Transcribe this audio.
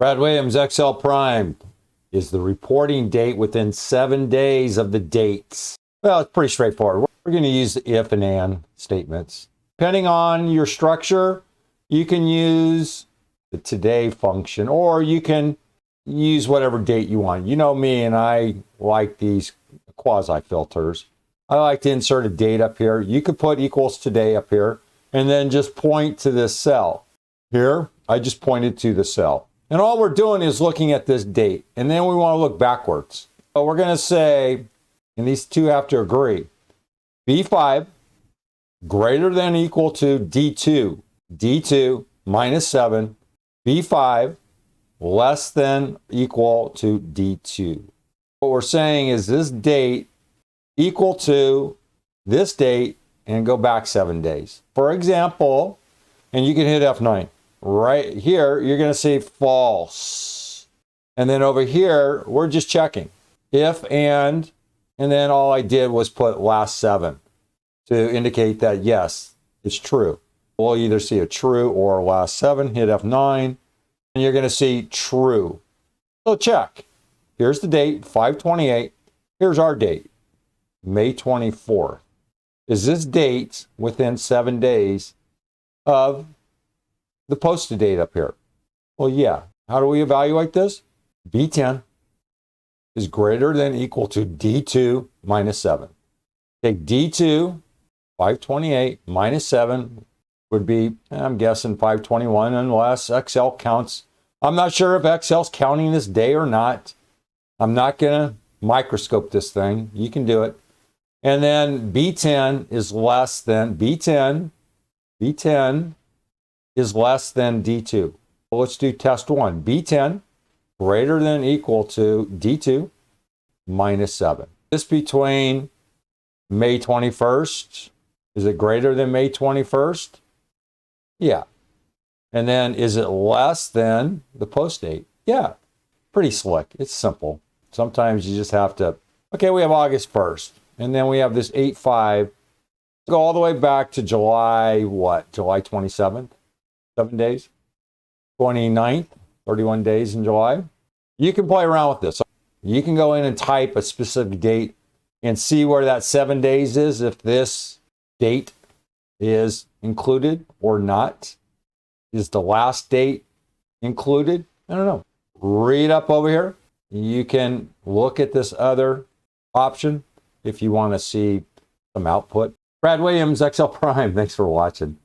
Brad Williams, XL Prime, is the reporting date within 7 days of the dates. Well, it's pretty straightforward. We're going to use the if and and statements. Depending on your structure, you can use the today function, or you can use whatever date you want. You know me, and I like these quasi filters. I like to insert a date up here. You could put equals today up here, and then just point to this cell. Here, I just pointed to the cell. And all we're doing is looking at this date, and then we want to look backwards. So we're going to say, and these two have to agree, B5 greater than or equal to D2. D2 minus 7. B5 less than or equal to D2. What we're saying is this date equal to this date and go back 7 days. For example, and you can hit F9. Right here, you're going to say false. And then over here, we're just checking. If and then all I did was put last 7 to indicate that, yes, it's true. We'll either see a true or last 7, hit F9, and you're going to see true. So check. Here's the date, 5/28. Here's our date, May 24th. Is this date within 7 days of the posted date up here? Well, yeah. How do we evaluate this? B10 is greater than or equal to D2 minus 7. Take D2, 5/28 minus 7 would be, I'm guessing 5/21, unless Excel counts. I'm not sure if Excel's counting this day or not. I'm not going to microscope this thing. You can do it. And then B10 is less than, B10 is less than D2. Well, let's do test 1. B10 greater than or equal to D2 minus 7. This between May 21st. Is it greater than May 21st? Yeah. And then is it less than the post date? Yeah. Pretty slick. It's simple. Sometimes you just have to, okay, we have August 1st. And then we have this 8/5. Go all the way back to July, what? July 27th? 7 days? 29th? 31 days in July? You can play around with this. You can go in and type a specific date and see where that 7 days is, if this date is included or not. Is the last date included? I don't know. Read up over here. You can look at this other option if you want to see some output. Brad Williams, XL Prime. Thanks for watching.